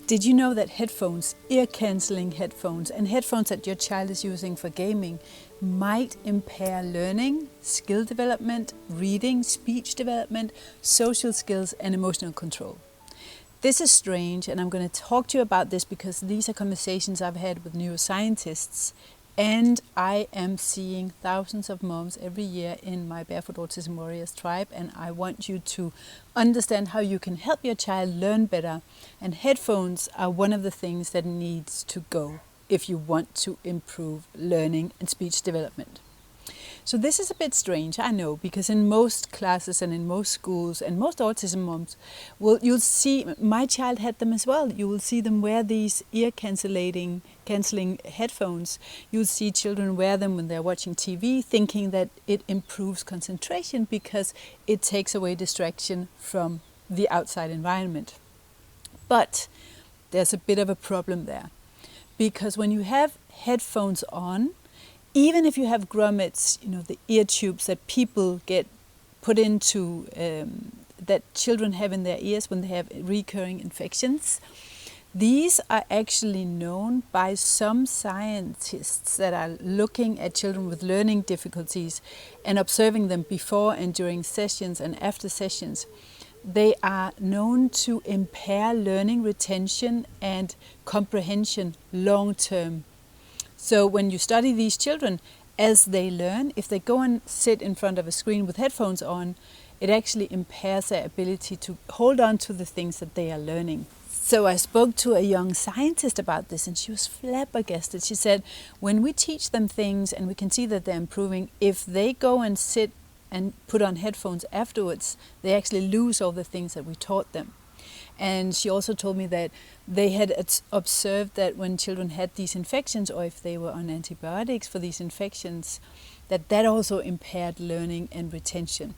Did you know that headphones, ear-cancelling headphones, and headphones that your child is using for gaming might impair learning, skill development, reading, speech development, social skills, and emotional control? This is strange, and I'm going to talk to you about this because these are conversations I've had with neuroscientists, and I am seeing thousands of moms every year in my Barefoot Autism Warriors tribe, and I want you to understand how you can help your child learn better. And headphones are one of the things that needs to go if you want to improve learning and speech development. So this is a bit strange, I know, because in most classes and in most schools and most autism moms, you'll see, my child had them as well. You will see them wear these cancelling headphones. You'll see children wear them when they're watching TV, thinking that it improves concentration because it takes away distraction from the outside environment. But there's a bit of a problem there, because when you have headphones on, even if you have grommets, the ear tubes that people get put into, that children have in their ears when they have recurring infections, these are actually known by some scientists that are looking at children with learning difficulties and observing them before and during sessions and after sessions. They are known to impair learning, retention, and comprehension long term. So when you study these children, as they learn, if they go and sit in front of a screen with headphones on, it actually impairs their ability to hold on to the things that they are learning. So I spoke to a young scientist about this, and she was flabbergasted. She said, when we teach them things and we can see that they're improving, if they go and sit and put on headphones afterwards, they actually lose all the things that we taught them. And she also told me that they had observed that when children had these infections, or if they were on antibiotics for these infections, that also impaired learning and retention.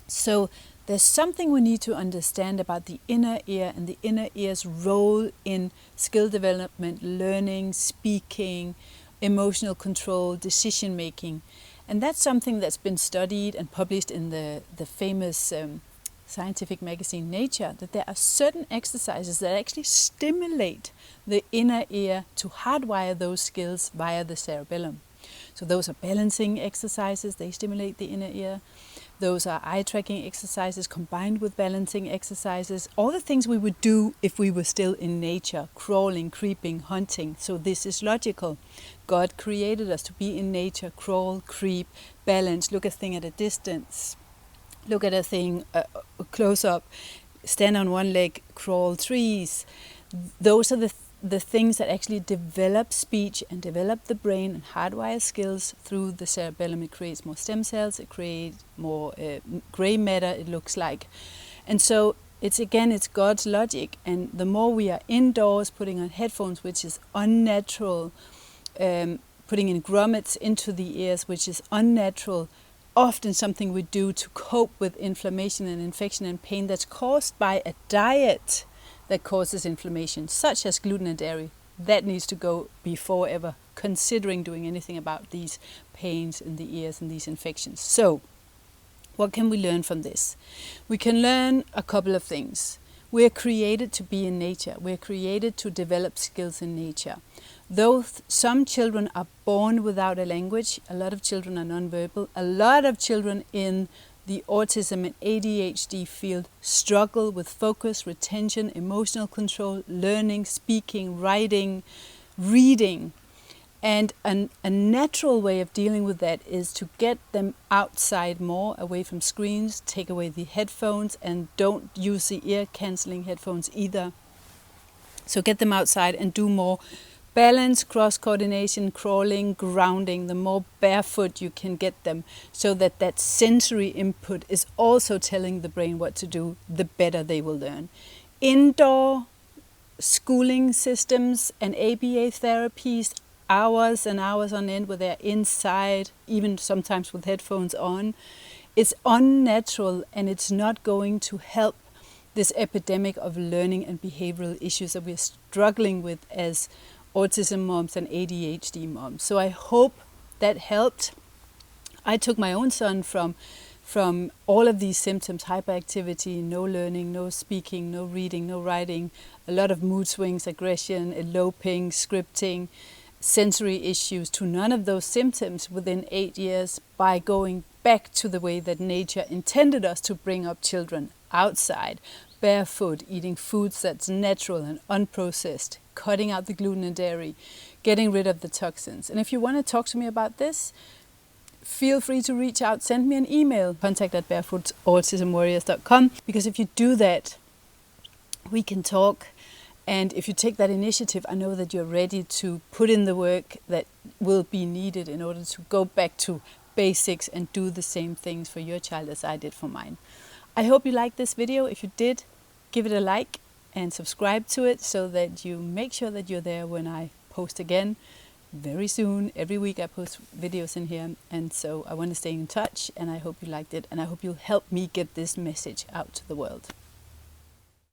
So there's something we need to understand about the inner ear and the inner ear's role in skill development, learning, speaking, emotional control, decision making. And that's something that's been studied and published in the famous scientific magazine Nature, that there are certain exercises that actually stimulate the inner ear to hardwire those skills via the cerebellum. So those are balancing exercises, they stimulate the inner ear. Those are eye tracking exercises combined with balancing exercises, all the things we would do if we were still in nature, crawling, creeping, hunting. So this is logical. God created us to be in nature, crawl, creep, balance, look a thing at a distance. Look at a thing close up, stand on one leg, crawl trees. Those are the things that actually develop speech and develop the brain and hardwire skills through the cerebellum. It creates more stem cells, it creates more gray matter, it looks like. And so it's God's logic. And the more we are indoors putting on headphones, which is unnatural, putting in grommets into the ears, which is unnatural, often something we do to cope with inflammation and infection and pain that's caused by a diet that causes inflammation, such as gluten and dairy. That needs to go before ever considering doing anything about these pains in the ears and these infections. So, what can we learn from this? We can learn a couple of things. We're created to be in nature. We're created to develop skills in nature. Though some children are born without a language, a lot of children are nonverbal, a lot of children in the autism and ADHD field struggle with focus, retention, emotional control, learning, speaking, writing, reading. And a natural way of dealing with that is to get them outside more, away from screens, take away the headphones, and don't use the ear-cancelling headphones either. So get them outside and do more balance, cross-coordination, crawling, grounding. The more barefoot you can get them, so that sensory input is also telling the brain what to do, the better they will learn. Indoor schooling systems and ABA therapies, hours and hours on end where they're inside, even sometimes with headphones on, it's unnatural, and it's not going to help this epidemic of learning and behavioral issues that we're struggling with as autism moms and ADHD moms. So I hope that helped. I took my own son from from all of these symptoms: hyperactivity, no learning, no speaking, no reading, no writing, a lot of mood swings, aggression, eloping, scripting, sensory issues, to none of those symptoms within 8 years, by going back to the way that nature intended us to bring up children: outside, barefoot, eating foods that's natural and unprocessed, cutting out the gluten and dairy, getting rid of the toxins. And if you want to talk to me about this, feel free to reach out, send me an email, contact@barefootautismwarriors.com, because if you do that, we can talk. And if you take that initiative, I know that you're ready to put in the work that will be needed in order to go back to basics and do the same things for your child as I did for mine. I hope you liked this video. If you did, give it a like and subscribe to it so that you make sure that you're there when I post again very soon. Every week I post videos in here, and so I want to stay in touch, and I hope you liked it, and I hope you'll help me get this message out to the world.